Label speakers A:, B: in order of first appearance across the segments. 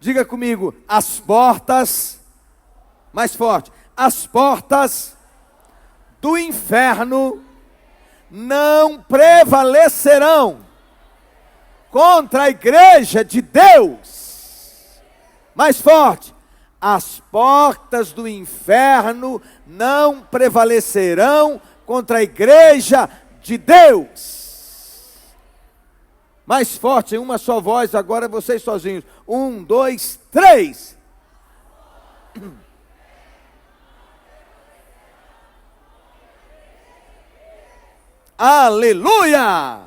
A: Diga comigo, as portas, mais forte, as portas do inferno não prevalecerão contra a igreja de Deus. Mais forte, as portas do inferno não prevalecerão contra a igreja de Deus. Mais forte, em uma só voz, agora vocês sozinhos. 1, 2, 3. Aleluia!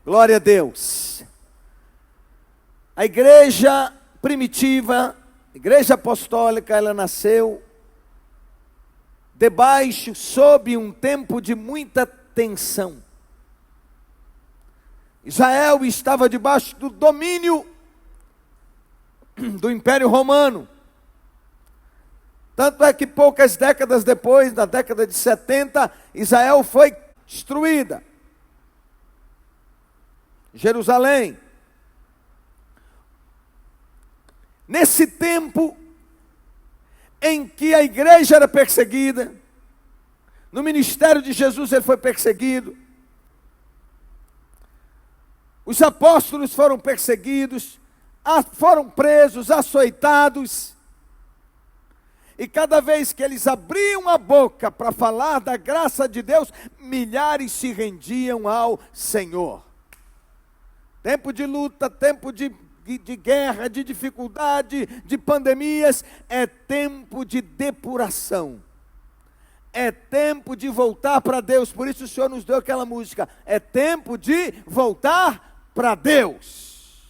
A: Glória a Deus. A igreja primitiva, a igreja apostólica, ela nasceu debaixo, sob um tempo de muita tensão. Israel estava debaixo do domínio do Império Romano. Tanto é que poucas décadas depois, na década de 70, Israel foi destruída. Jerusalém. Nesse tempo em que a igreja era perseguida, no ministério de Jesus ele foi perseguido, os apóstolos foram perseguidos, foram presos, açoitados, e cada vez que eles abriam a boca para falar da graça de Deus, milhares se rendiam ao Senhor. Tempo de luta, tempo de guerra, de dificuldade, de pandemias, é tempo de depuração. É tempo de voltar para Deus. Por isso o Senhor nos deu aquela música. É tempo de voltar para Deus.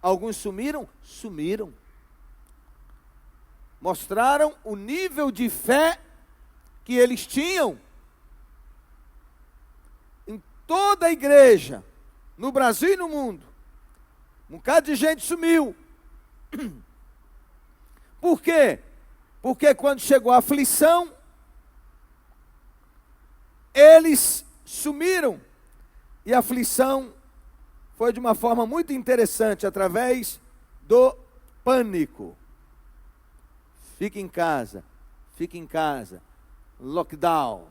A: Alguns sumiram? Sumiram. Mostraram o nível de fé que eles tinham. Em toda a igreja, no Brasil e no mundo, um bocado de gente sumiu. Por quê? Porque quando chegou a aflição, eles sumiram. E a aflição foi de uma forma muito interessante, através do pânico. Fique em casa, lockdown.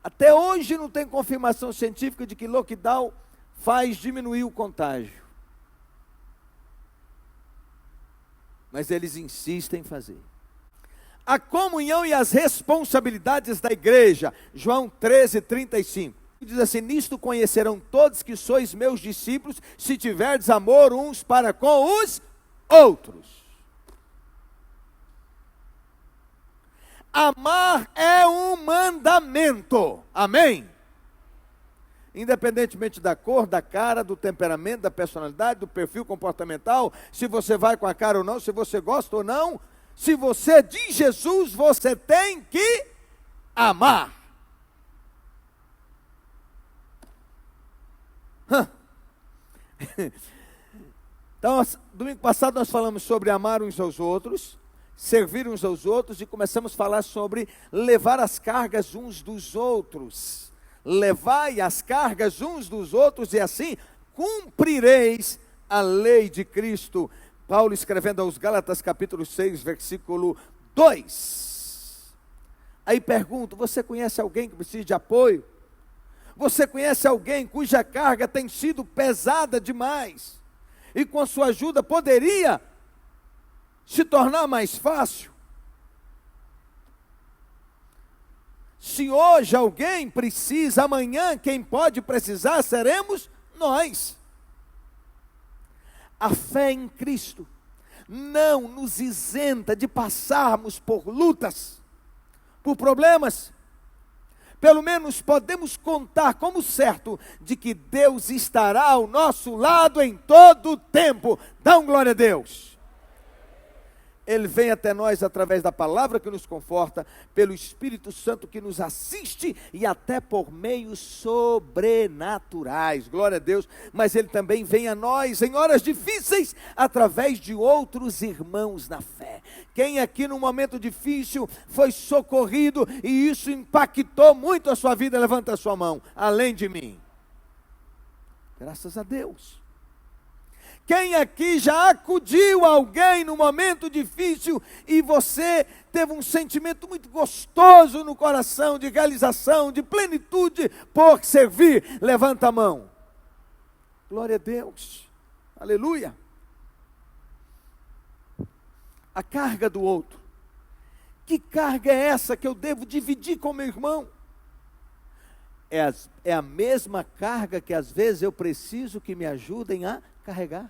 A: Até hoje não tem confirmação científica de que lockdown faz diminuir o contágio. Mas eles insistem em fazer. A comunhão e as responsabilidades da igreja, João 13:35. Diz assim: nisto conhecerão todos que sois meus discípulos, se tiverdes amor uns para com os outros. Amar é um mandamento, amém? Independentemente da cor, da cara, do temperamento, da personalidade, do perfil comportamental, se você vai com a cara ou não, se você gosta ou não, se você é de Jesus, você tem que amar. Então, domingo passado nós falamos sobre amar uns aos outros, servir uns aos outros, e começamos a falar sobre levar as cargas uns dos outros. Levai as cargas uns dos outros, e assim cumprireis a lei de Cristo. Paulo escrevendo aos Gálatas capítulo 6, versículo 2. Aí pergunto, você conhece alguém que precisa de apoio? Você conhece alguém cuja carga tem sido pesada demais? E com sua ajuda poderia se tornar mais fácil? Se hoje alguém precisa, amanhã quem pode precisar seremos nós. A fé em Cristo não nos isenta de passarmos por lutas, por problemas. Pelo menos podemos contar como certo de que Deus estará ao nosso lado em todo o tempo. Dá glória a Deus. Ele vem até nós através da palavra que nos conforta, pelo Espírito Santo que nos assiste e até por meios sobrenaturais, glória a Deus. Mas Ele também vem a nós em horas difíceis, através de outros irmãos na fé. Quem aqui num momento difícil foi socorrido e isso impactou muito a sua vida? Levanta a sua mão, além de mim. Graças a Deus. Quem aqui já acudiu a alguém no momento difícil e você teve um sentimento muito gostoso no coração, de realização, de plenitude por servir? Levanta a mão. Glória a Deus. Aleluia. A carga do outro. Que carga é essa que eu devo dividir com meu irmão? É a mesma carga que às vezes eu preciso que me ajudem a carregar.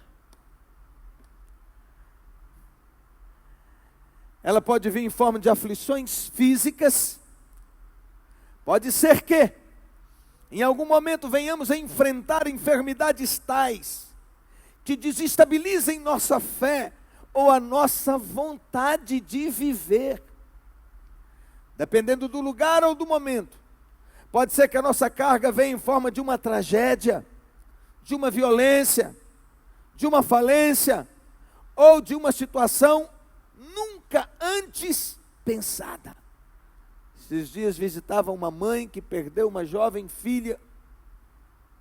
A: Ela pode vir em forma de aflições físicas. Pode ser que em algum momento venhamos a enfrentar enfermidades tais que desestabilizem nossa fé ou a nossa vontade de viver. Dependendo do lugar ou do momento. Pode ser que a nossa carga venha em forma de uma tragédia, de uma violência, de uma falência, ou de uma situação nunca antes pensada. Esses dias visitava uma mãe que perdeu uma jovem filha.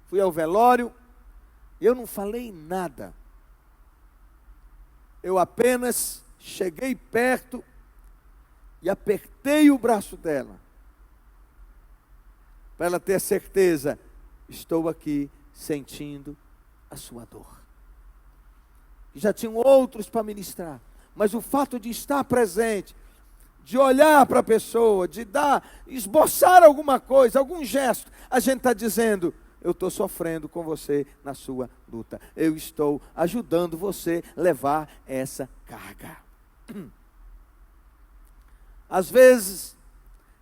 A: Fui ao velório, eu não falei nada. Eu apenas cheguei perto e apertei o braço dela, para ela ter certeza, estou aqui sentindo a sua dor. E já tinham outros para ministrar, mas o fato de estar presente, de olhar para a pessoa, de esboçar alguma coisa, algum gesto, a gente está dizendo, eu estou sofrendo com você na sua luta, eu estou ajudando você a levar essa carga. Às vezes,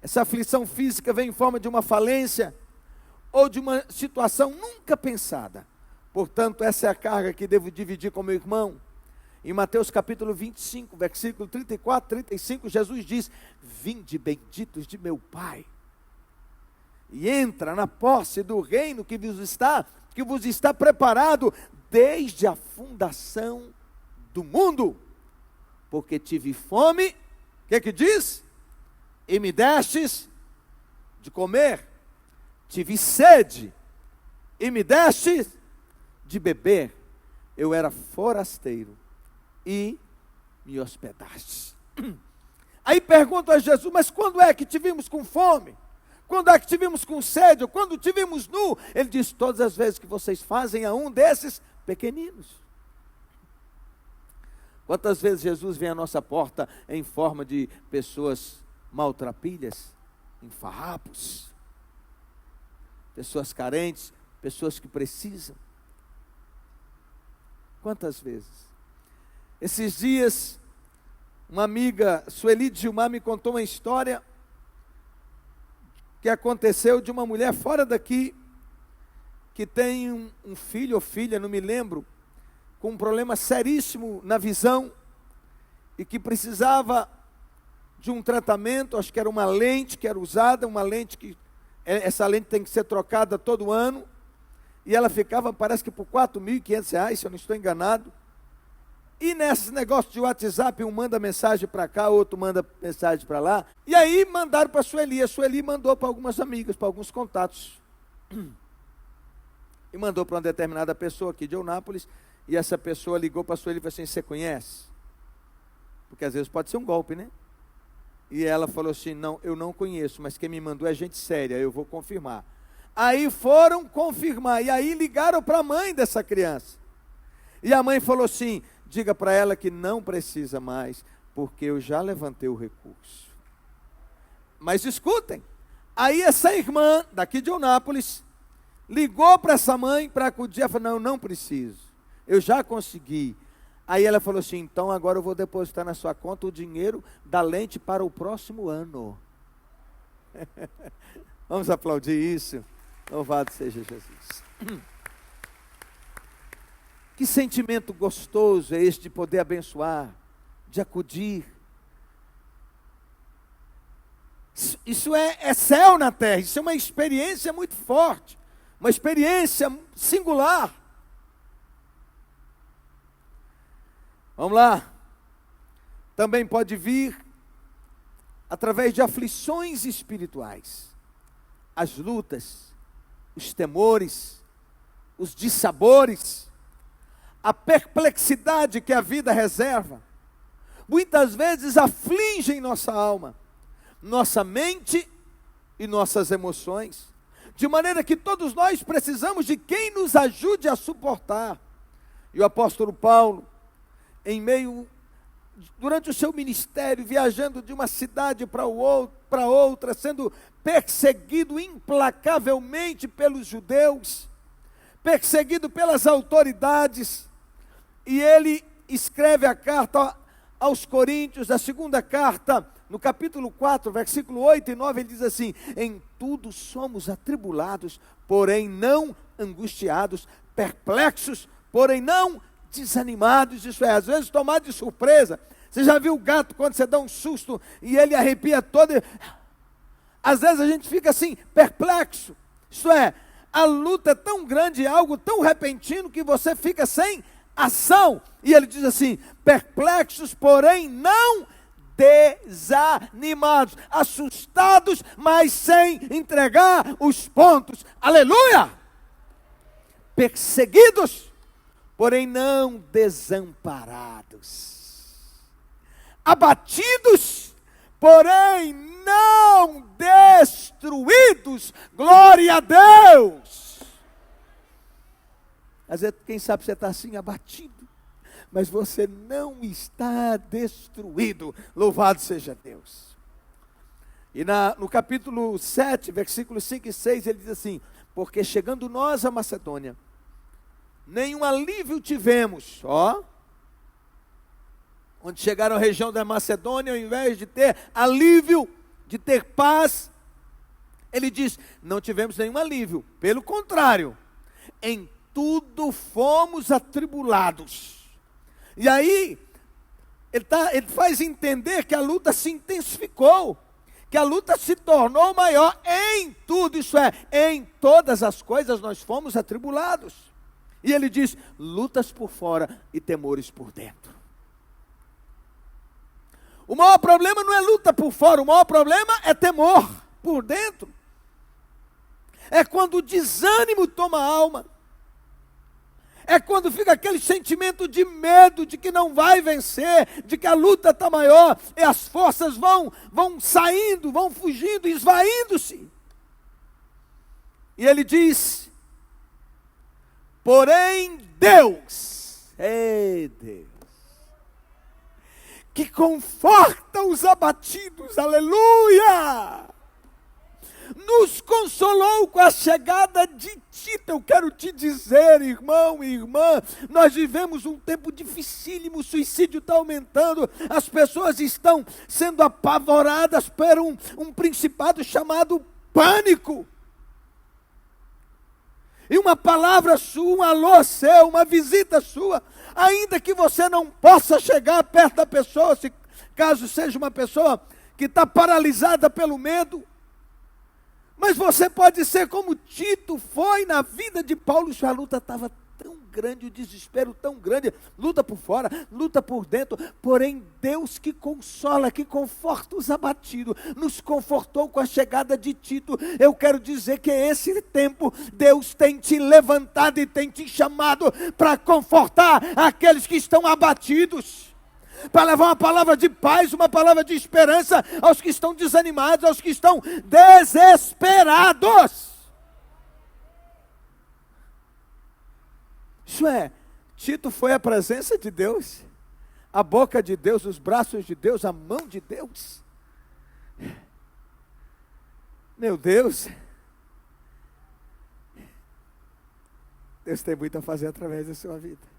A: essa aflição física vem em forma de uma falência ou de uma situação nunca pensada. Portanto, essa é a carga que devo dividir com meu irmão. Em Mateus capítulo 25, versículo 34, 35, Jesus diz, vinde benditos de meu Pai, e entra na posse do reino que vos está preparado desde a fundação do mundo. Porque tive fome, o que diz? E me destes de comer. Tive sede, e me destes de beber. Eu era forasteiro, e me hospedastes. Aí pergunto a Jesus, mas quando é que tivemos com fome? Quando é que tivemos com sede? Ou quando tivemos nu? Ele diz, todas as vezes que vocês fazem a um desses pequeninos. Quantas vezes Jesus vem à nossa porta em forma de pessoas maltrapilhas, em farrapos, pessoas carentes, pessoas que precisam. Quantas vezes? Esses dias, uma amiga, Sueli de Gilmar, me contou uma história que aconteceu de uma mulher fora daqui, que tem um filho ou filha, não me lembro, com um problema seríssimo na visão, e que precisava de um tratamento, acho que era uma lente que era usada, uma lente que, essa lente tem que ser trocada todo ano, e ela ficava, parece que por R$4.500, se eu não estou enganado, e nesse negócio de WhatsApp, um manda mensagem para cá, outro manda mensagem para lá, e aí mandaram para a Sueli mandou para algumas amigas, para alguns contatos, e mandou para uma determinada pessoa aqui de Eunápolis, e essa pessoa ligou para a Sueli e falou assim, você conhece? Porque às vezes pode ser um golpe, né? E ela falou assim, não, eu não conheço, mas quem me mandou é gente séria, eu vou confirmar. Aí foram confirmar, e aí ligaram para a mãe dessa criança. E a mãe falou assim, diga para ela que não precisa mais, porque eu já levantei o recurso. Mas escutem, aí essa irmã daqui de Eunápolis ligou para essa mãe para acudir, ela falou, não preciso, eu já consegui. Aí ela falou assim, então agora eu vou depositar na sua conta o dinheiro da lente para o próximo ano. Vamos aplaudir isso. Louvado seja Jesus. Que sentimento gostoso é esse de poder abençoar, de acudir. Isso é céu na terra, isso é uma experiência muito forte, uma experiência singular. Vamos lá. Também pode vir através de aflições espirituais, as lutas, os temores, os dissabores, a perplexidade que a vida reserva, muitas vezes afligem nossa alma, nossa mente e nossas emoções, de maneira que todos nós precisamos de quem nos ajude a suportar. E o apóstolo Paulo, durante o seu ministério, viajando de uma cidade para outra, sendo perseguido implacavelmente pelos judeus, perseguido pelas autoridades, e ele escreve a carta aos Coríntios, a segunda carta, no capítulo 4, versículo 8 e 9, ele diz assim: em tudo somos atribulados, porém não angustiados, perplexos, porém não desanimados. Isso é, às vezes tomado de surpresa. Você já viu o gato quando você dá um susto e ele arrepia todo? Às vezes a gente fica assim, perplexo. Isso é, a luta é tão grande, algo tão repentino que você fica sem ação. E ele diz assim: perplexos, porém não desanimados, assustados, mas sem entregar os pontos. Aleluia! Perseguidos, porém não desamparados, abatidos, porém não destruídos. Glória a Deus! Às vezes, quem sabe você está assim, abatido, mas você não está destruído. Louvado seja Deus. E no capítulo 7, versículos 5 e 6, ele diz assim: porque chegando nós a Macedônia, nenhum alívio tivemos, onde chegaram à região da Macedônia, ao invés de ter alívio, de ter paz, ele diz: não tivemos nenhum alívio, pelo contrário, em tudo fomos atribulados. E aí, ele faz entender que a luta se intensificou, que a luta se tornou maior em tudo, isso é, em todas as coisas nós fomos atribulados. E ele diz: lutas por fora e temores por dentro. O maior problema não é luta por fora, o maior problema é temor por dentro. É quando o desânimo toma a alma. É quando fica aquele sentimento de medo, de que não vai vencer, de que a luta está maior, e as forças vão saindo, vão fugindo, esvaindo-se. E ele diz: porém Deus, que conforta os abatidos, aleluia, nos consolou com a chegada de Tito. Eu quero te dizer, irmão e irmã, nós vivemos um tempo dificílimo, o suicídio está aumentando, as pessoas estão sendo apavoradas por um principado chamado pânico. E uma palavra sua, um alô seu, uma visita sua, ainda que você não possa chegar perto da pessoa, se caso seja uma pessoa que está paralisada pelo medo, mas você pode ser como Tito foi na vida de Paulo. Sua luta estava tão grande, o desespero tão grande, luta por fora, luta por dentro, porém Deus que consola, que conforta os abatidos, nos confortou com a chegada de Tito. Eu quero dizer que esse tempo Deus tem te levantado e tem te chamado para confortar aqueles que estão abatidos, para levar uma palavra de paz, uma palavra de esperança aos que estão desanimados, aos que estão desesperados. Isso é, Tito foi a presença de Deus, a boca de Deus, os braços de Deus, a mão de Deus. Meu Deus, Deus tem muito a fazer através da sua vida.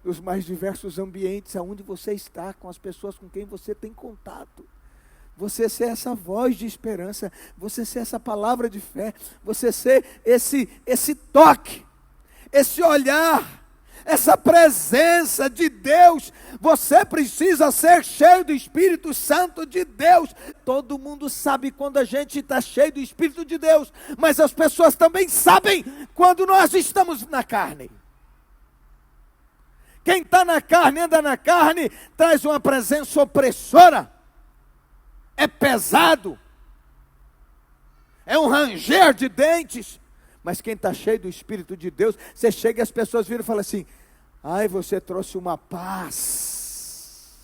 A: Nos mais diversos ambientes aonde você está, com as pessoas com quem você tem contato, você ser essa voz de esperança, você ser essa palavra de fé, você ser esse toque, esse olhar, essa presença de Deus. Você precisa ser cheio do Espírito Santo de Deus. Todo mundo sabe quando a gente está cheio do Espírito de Deus, mas as pessoas também sabem quando nós estamos na carne. Quem está na carne, anda na carne, traz uma presença opressora, é pesado, é um ranger de dentes, Mas quem está cheio do Espírito de Deus, você chega e as pessoas viram e falam assim: ai, você trouxe uma paz.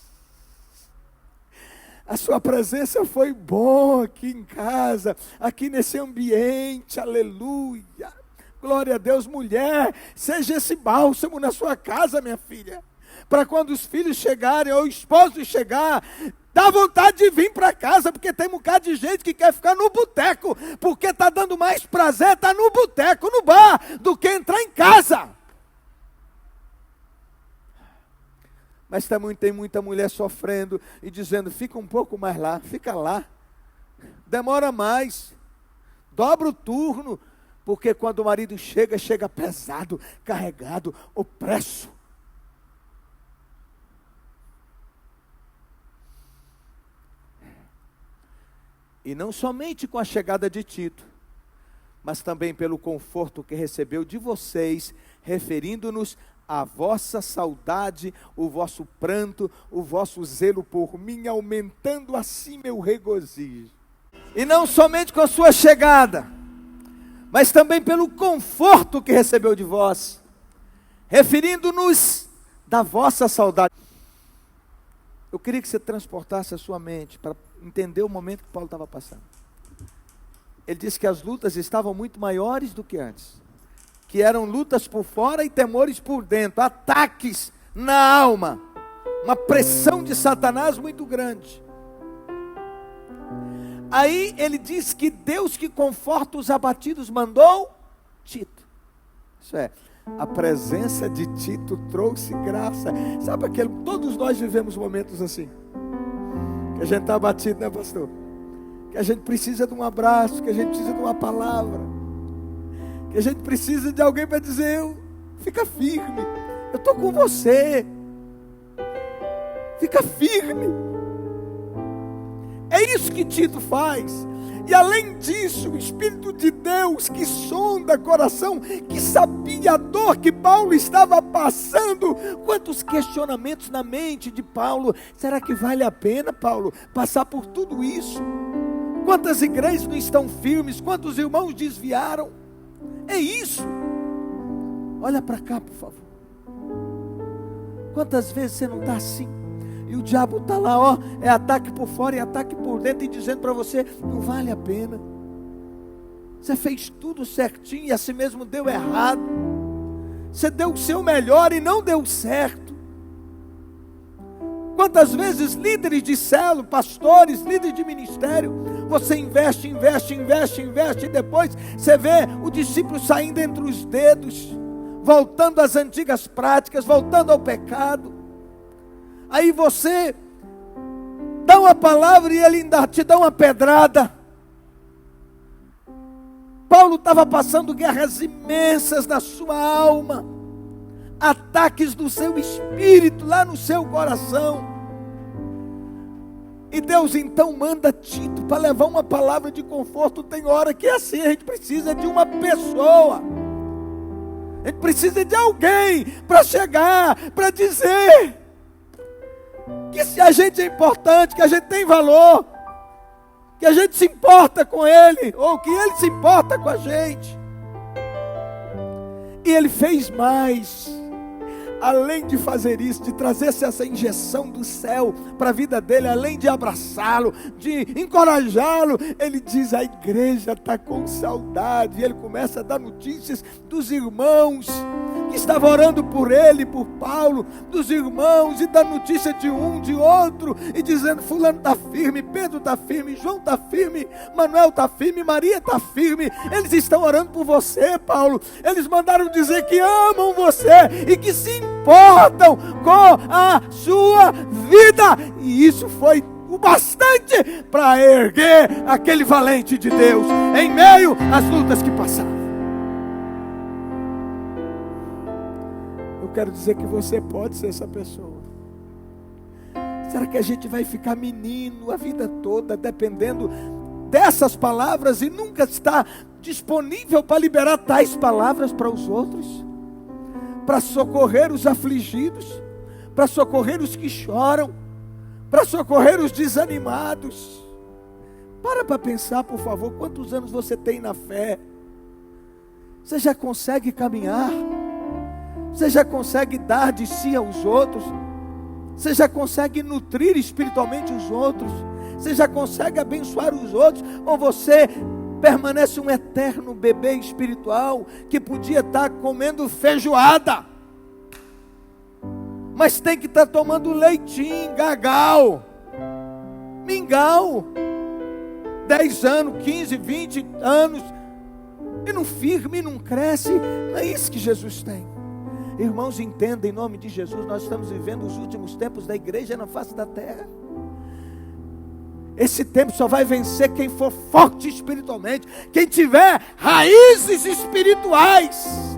A: A sua presença foi boa aqui em casa, aqui nesse ambiente, aleluia. Glória a Deus. Mulher, seja esse bálsamo na sua casa, minha filha. Para quando os filhos chegarem, ou o esposo chegar, dá vontade de vir para casa, porque tem um bocado de gente que quer ficar no boteco, porque está dando mais prazer estar no boteco, no bar, do que entrar em casa. Mas também tem muita mulher sofrendo e dizendo: fica um pouco mais lá, fica lá, demora mais, dobra o turno, porque quando o marido chega, chega pesado, carregado, opresso. E não somente com a chegada de Tito, mas também pelo conforto que recebeu de vocês, referindo-nos à vossa saudade, o vosso pranto, o vosso zelo por mim, aumentando assim meu regozijo. E não somente com a sua chegada, mas também pelo conforto que recebeu de vós, referindo-nos da vossa saudade. Eu queria que você transportasse a sua mente para entender o momento que Paulo estava passando. Ele disse que as lutas estavam muito maiores do que antes, que eram lutas por fora e temores por dentro, ataques na alma, uma pressão de Satanás muito grande. Aí ele diz que Deus que conforta os abatidos mandou Tito. Isso é, a presença de Tito trouxe graça. Sabe aquele, todos nós vivemos momentos assim, que a gente está abatido, né, pastor? Que a gente precisa de um abraço, que a gente precisa de uma palavra, que a gente precisa de alguém para dizer: fica firme, eu estou com você, fica firme. É isso que Tito faz. E além disso, o Espírito de Deus que sonda coração, que sabia a dor que Paulo estava passando. Quantos questionamentos na mente de Paulo: será que vale a pena, Paulo, passar por tudo isso? Quantas igrejas não estão firmes? Quantos irmãos desviaram? É isso. Olha para cá, por favor. Quantas vezes você não está assim? E o diabo está lá, ó, é ataque por fora e ataque por dentro, e dizendo para você: não vale a pena. Você fez tudo certinho e assim mesmo deu errado. Você deu o seu melhor e não deu certo. Quantas vezes líderes de célula, pastores, líderes de ministério, você investe, e depois você vê o discípulo saindo entre os dedos, voltando às antigas práticas, voltando ao pecado. Aí você dá uma palavra e ele ainda te dá uma pedrada. Paulo estava passando guerras imensas na sua alma, ataques do seu espírito, lá no seu coração. E Deus então manda Tito para levar uma palavra de conforto. Tem hora que é assim, a gente precisa de uma pessoa, a gente precisa de alguém para chegar, para dizer que se a gente é importante, que a gente tem valor, que a gente se importa com ele, ou que ele se importa com a gente. E ele fez mais. Além de fazer isso, de trazer essa injeção do céu para a vida dele, além de abraçá-lo, de encorajá-lo, ele diz: a igreja está com saudade. E ele começa a dar notícias dos irmãos que estavam orando por ele, por Paulo, dos irmãos, e dando notícia de um, de outro, e dizendo: fulano está firme, Pedro está firme, João está firme, Manuel está firme, Maria está firme. Eles estão orando por você, Paulo. Eles mandaram dizer que amam você e que se importam com a sua vida. E isso foi o bastante para erguer aquele valente de Deus em meio às lutas que passaram. Eu quero dizer que você pode ser essa pessoa. Será que a gente vai ficar menino a vida toda dependendo dessas palavras e nunca está disponível para liberar tais palavras para os outros? Para socorrer os afligidos, para socorrer os que choram, para socorrer os desanimados. Para pensar, por favor, quantos anos você tem na fé? Você já consegue caminhar? Você já consegue dar de si aos outros? Você já consegue nutrir espiritualmente os outros? Você já consegue abençoar os outros? Ou você permanece um eterno bebê espiritual que podia estar comendo feijoada, mas tem que estar tomando leitinho, gagal, mingau, 10 anos, 15, 20 anos, e não firme, não cresce? Não é isso que Jesus tem. Irmãos, entenda, em nome de Jesus, nós estamos vivendo os últimos tempos da igreja na face da terra. Esse tempo só vai vencer quem for forte espiritualmente, quem tiver raízes espirituais.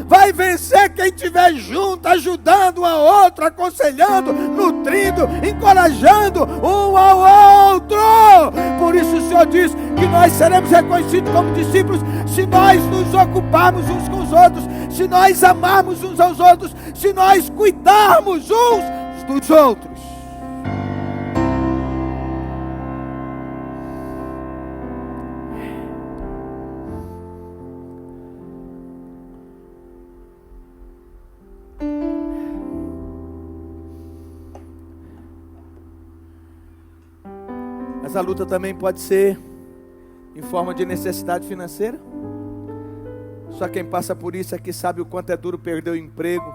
A: Vai vencer quem estiver junto, ajudando um ao outro, aconselhando, nutrindo, encorajando um ao outro. Por isso o Senhor diz que nós seremos reconhecidos como discípulos se nós nos ocuparmos uns com os outros, se nós amarmos uns aos outros, se nós cuidarmos uns dos outros. Mas a luta também pode ser em forma de necessidade financeira. Só quem passa por isso é que sabe o quanto é duro perder o emprego,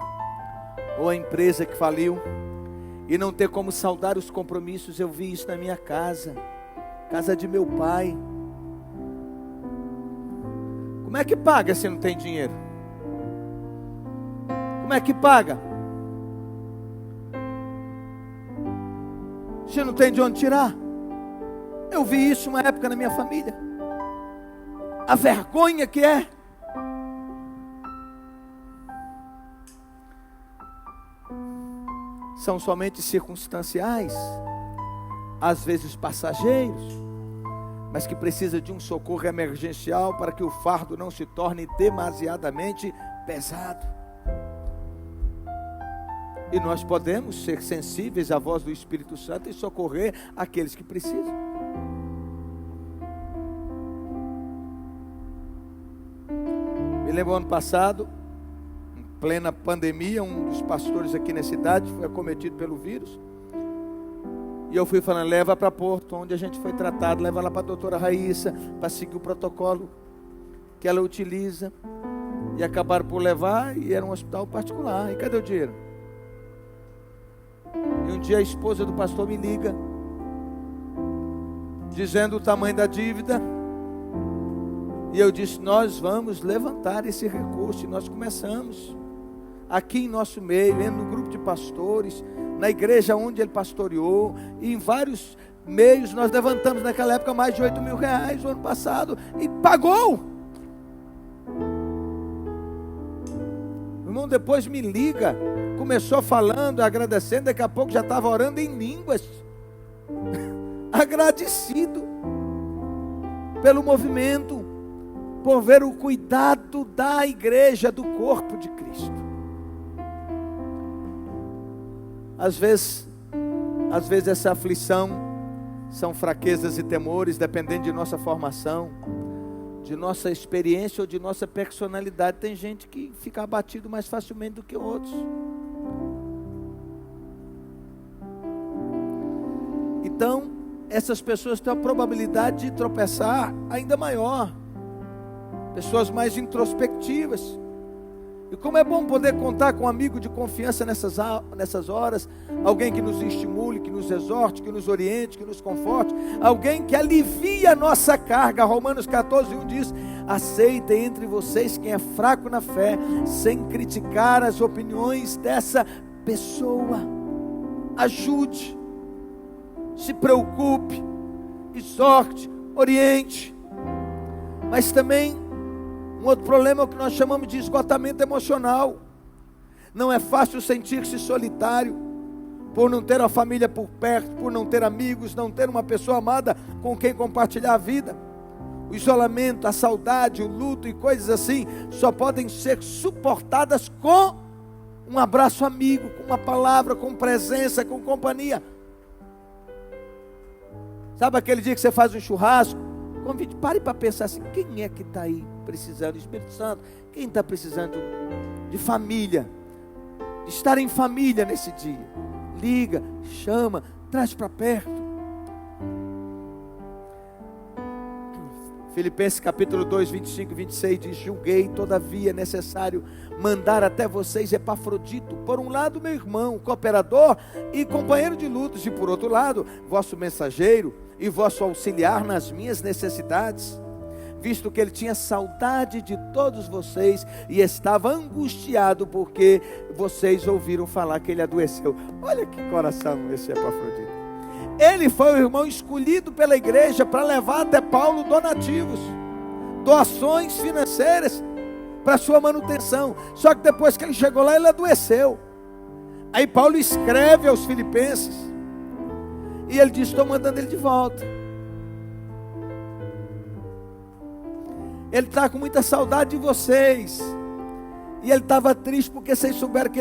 A: ou a empresa que faliu, e não ter como saldar os compromissos. Eu vi isso na minha casa, casa de meu pai. Como é que paga se não tem dinheiro? Como é que paga se não tem de onde tirar? Eu vi isso uma época na minha família. A vergonha que é. São somente circunstanciais, às vezes passageiros, mas que precisa de um socorro emergencial para que o fardo não se torne demasiadamente pesado. E nós podemos ser sensíveis à voz do Espírito Santo e socorrer aqueles que precisam. Me lembro ano passado, em plena pandemia, um dos pastores aqui na cidade foi acometido pelo vírus. E eu fui falando, leva para Porto, onde a gente foi tratado, leva lá para a doutora Raíssa, para seguir o protocolo que ela utiliza. E acabaram por levar, e era um hospital particular. E cadê o dinheiro? E um dia a esposa do pastor me liga, dizendo o tamanho da dívida. E eu disse, nós vamos levantar esse recurso. E nós começamos, aqui em nosso meio, no grupo de pastores, na igreja onde ele pastoreou, e em vários meios, nós levantamos naquela época mais de 8 mil reais no ano passado, e pagou. O irmão depois me liga, começou falando, agradecendo, daqui a pouco já estava orando em línguas, agradecido pelo movimento, por ver o cuidado da igreja, do corpo de Cristo. Às vezes essa aflição são fraquezas e temores, dependendo de nossa formação, de nossa experiência ou de nossa personalidade. Tem gente que fica abatido mais facilmente do que outros. Então, essas pessoas têm a probabilidade de tropeçar ainda maior. Pessoas mais introspectivas. E como é bom poder contar com um amigo de confiança nessas horas, alguém que nos estimule, que nos exorte, que nos oriente, que nos conforte, alguém que alivia a nossa carga. Romanos 14:1 diz, aceitem entre vocês quem é fraco na fé, sem criticar as opiniões dessa pessoa. Ajude, se preocupe, exorte, oriente. Mas também um outro problema é o que nós chamamos de esgotamento emocional. Não é fácil sentir-se solitário, por não ter a família por perto, por não ter amigos, não ter uma pessoa amada com quem compartilhar a vida. O isolamento, a saudade, o luto e coisas assim, só podem ser suportadas com um abraço amigo, com uma palavra, com presença, com companhia. Sabe aquele dia que você faz um churrasco, convite, pare para pensar assim, quem é que está aí precisando? Espírito Santo, quem está precisando de família, de estar em família nesse dia? Liga, chama, traz para perto. Filipenses capítulo 2, 25 e 26 diz: julguei todavia necessário mandar até vocês Epafrodito, por um lado meu irmão, cooperador e companheiro de lutas, e por outro lado, vosso mensageiro e vosso auxiliar nas minhas necessidades, visto que ele tinha saudade de todos vocês e estava angustiado porque vocês ouviram falar que ele adoeceu. Olha que coração esse Epafrodito. Ele foi o irmão escolhido pela igreja para levar até Paulo donativos, doações financeiras para sua manutenção. Só que depois que ele chegou lá, ele adoeceu. Aí Paulo escreve aos filipenses e ele diz: estou mandando ele de volta. Ele está com muita saudade de vocês. E ele estava triste porque vocês souberam que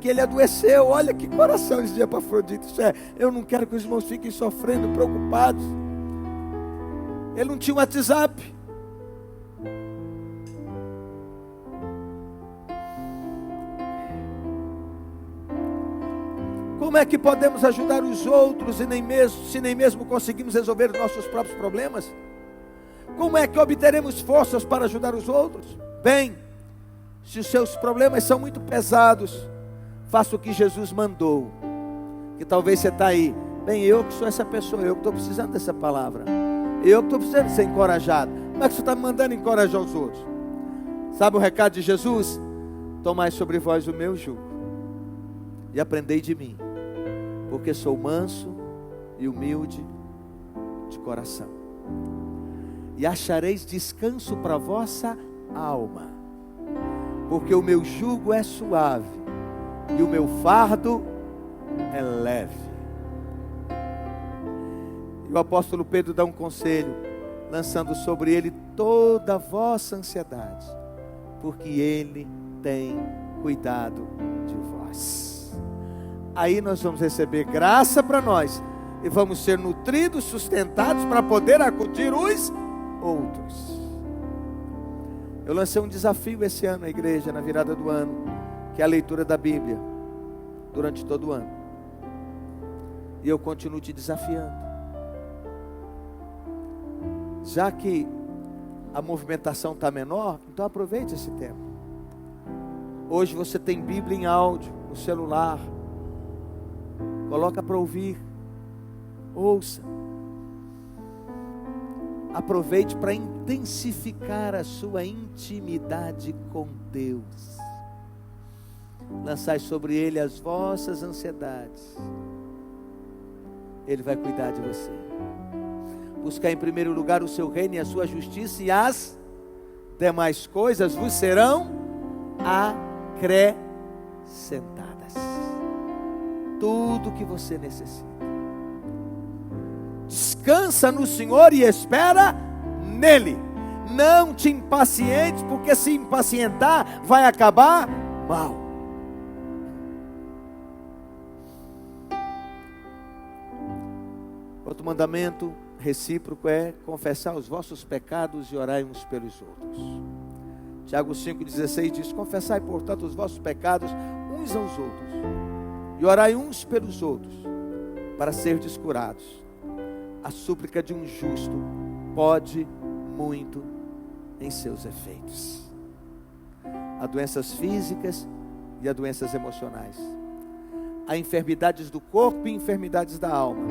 A: ele adoeceu. Olha que coração esse dia para Afrodite. Isso é, eu não quero que os irmãos fiquem sofrendo, preocupados. Ele não tinha um WhatsApp. Como é que podemos ajudar os outros se nem mesmo conseguimos resolver os nossos próprios problemas? Como é que obteremos forças para ajudar os outros? Bem, se os seus problemas são muito pesados, faça o que Jesus mandou. Que talvez você está aí, bem, eu que sou essa pessoa, eu que estou precisando dessa palavra, eu que estou precisando ser encorajado. Como é que você está me mandando encorajar os outros? Sabe o recado de Jesus? Tomai sobre vós o meu jugo e aprendei de mim, porque sou manso e humilde de coração, e achareis descanso para a vossa alma, porque o meu jugo é suave e o meu fardo é leve. E o apóstolo Pedro dá um conselho, lançando sobre ele toda a vossa ansiedade, porque ele tem cuidado de vós. Aí nós vamos receber graça para nós e vamos ser nutridos, sustentados para poder acudir os outros. Eu lancei um desafio esse ano à igreja, na virada do ano, que é a leitura da Bíblia, durante todo o ano. E eu continuo te desafiando. Já que a movimentação está menor, então aproveite esse tempo. Hoje você tem Bíblia em áudio, no celular. Coloca para ouvir. Ouça. Aproveite para intensificar a sua intimidade com Deus. Lançai sobre Ele as vossas ansiedades. Ele vai cuidar de você. Buscar em primeiro lugar o seu reino e a sua justiça, e as demais coisas vos serão acrescentadas. Tudo que você necessita. Descansa no Senhor e espera nele. Não te impacientes, porque se impacientar vai acabar mal. Outro mandamento recíproco é confessar os vossos pecados e orai uns pelos outros. Tiago 5,16 diz: confessai, portanto, os vossos pecados uns aos outros e orai uns pelos outros, para serdes curados. A súplica de um justo pode muito em seus efeitos. Há doenças físicas e há doenças emocionais. Há enfermidades do corpo e enfermidades da alma.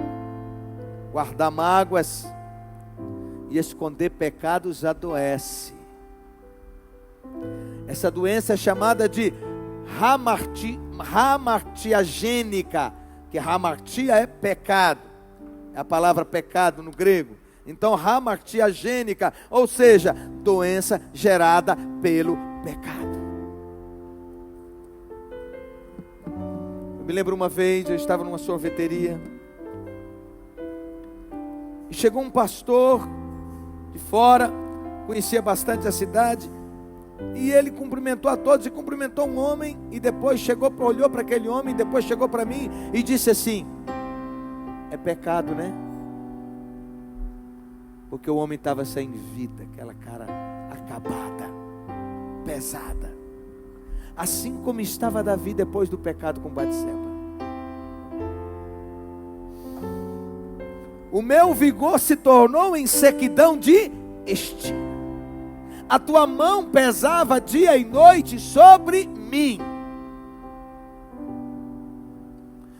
A: Guardar mágoas e esconder pecados adoece. Essa doença é chamada de hamartia gênica, que hamartia é pecado. É a palavra pecado no grego. Então, hamartia gênica, ou seja, doença gerada pelo pecado. Eu me lembro uma vez, eu estava numa sorveteria, e chegou um pastor de fora, conhecia bastante a cidade, e ele cumprimentou a todos, e cumprimentou um homem, e depois olhou para aquele homem, e depois chegou para mim, e disse assim: é pecado, né? Porque o homem estava sem vida, aquela cara acabada, pesada. Assim como estava Davi depois do pecado com Batseba. O meu vigor se tornou em sequidão de estio. A tua mão pesava dia e noite sobre mim.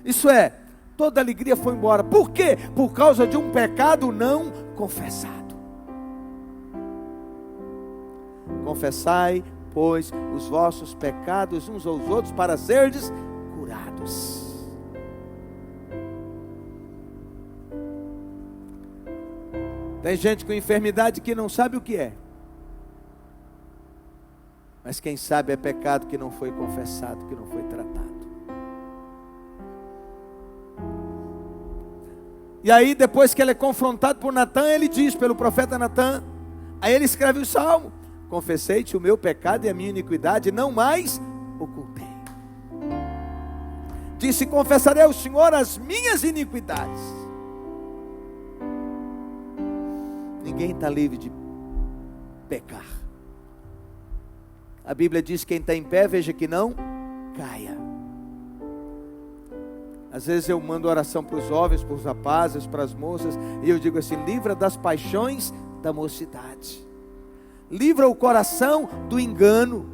A: Isso é, toda alegria foi embora. Por quê? Por causa de um pecado não confessado. Confessai, pois, os vossos pecados uns aos outros para serdes curados. Tem gente com enfermidade que não sabe o que é. Mas quem sabe é pecado que não foi confessado, que não foi tratado. E aí depois que ele é confrontado por Natã, ele diz pelo profeta Natã, aí ele escreve o salmo: confessei-te o meu pecado e a minha iniquidade, não mais ocultei. Disse: confessarei ao Senhor as minhas iniquidades. Ninguém está livre de pecar. A Bíblia diz: quem está em pé, veja que não caia. Às vezes eu mando oração para os jovens, para os rapazes, para as moças, e eu digo assim: livra das paixões da mocidade. Livra o coração do engano,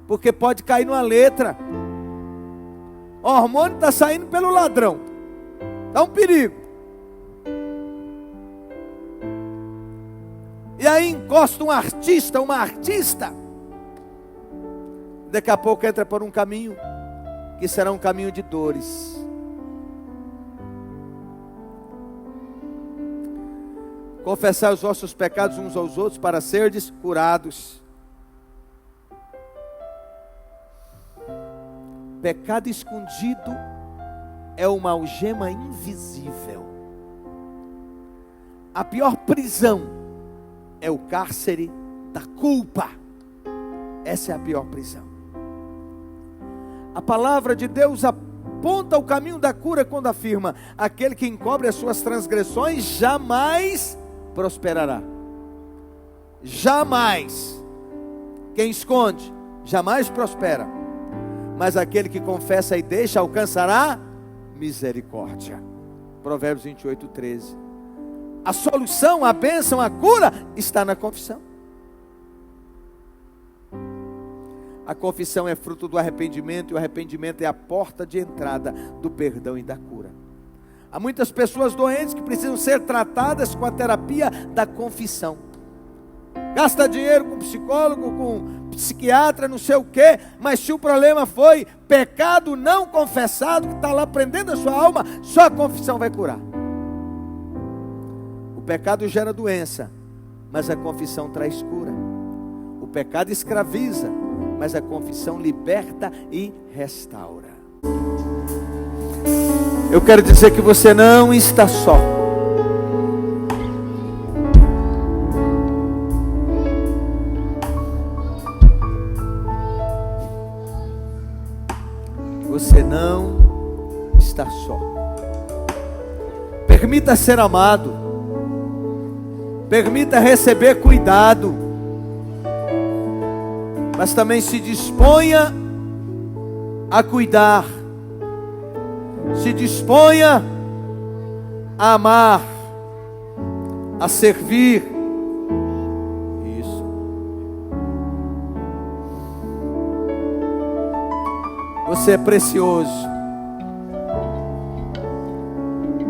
A: porque pode cair numa letra. O hormônio está saindo pelo ladrão. Dá um perigo. E aí encosta um artista, uma artista. Daqui a pouco entra por um caminho que será um caminho de dores. Confessai os vossos pecados uns aos outros para serdes curados. Pecado escondido é uma algema invisível. A pior prisão é o cárcere da culpa. Essa é a pior prisão. A palavra de Deus aponta o caminho da cura quando afirma: aquele que encobre as suas transgressões jamais prosperará. Jamais. Quem esconde jamais prospera, mas aquele que confessa e deixa alcançará misericórdia. Provérbios 28, 13. A solução, a bênção, a cura está na confissão. A confissão é fruto do arrependimento, e o arrependimento é a porta de entrada do perdão e da cura. Há muitas pessoas doentes que precisam ser tratadas com a terapia da confissão. Gasta dinheiro com psicólogo, com psiquiatra, não sei o quê, mas se o problema foi pecado não confessado, que está lá prendendo a sua alma, só a confissão vai curar. O pecado gera doença, mas a confissão traz cura. O pecado escraviza, mas a confissão liberta e restaura. Eu quero dizer que você não está só. Você não está só. Permita ser amado. Permita receber cuidado. Mas também se disponha a cuidar. Se disponha a amar, a servir. Isso. Você é precioso.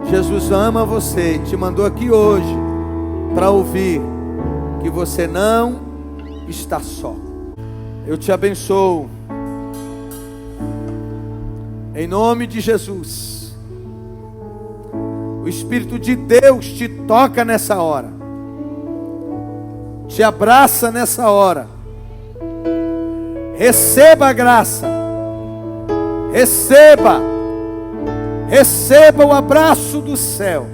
A: Jesus ama você e te mandou aqui hoje para ouvir que você não está só. Eu te abençoo. Em nome de Jesus. O Espírito de Deus te toca nessa hora. Te abraça nessa hora. Receba a graça. Receba. Receba o abraço do céu.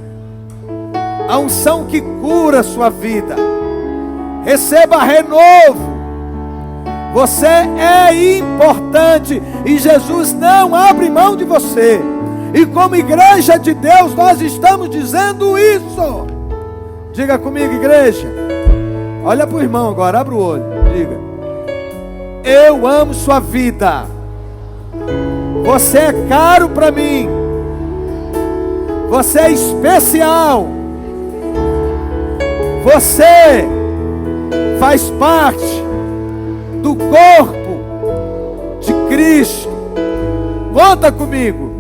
A: A unção que cura a sua vida. Receba renovo. Você é importante e Jesus não abre mão de você. E como igreja de Deus nós estamos dizendo isso. Diga comigo, igreja. Olha para o irmão agora, abre o olho. Diga: eu amo sua vida. Você é caro para mim. Você é especial. Você faz parte do corpo de Cristo. Conta comigo.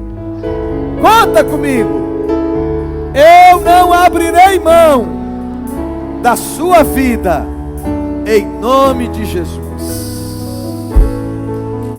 A: Conta comigo. Eu não abrirei mão da sua vida, em nome de Jesus.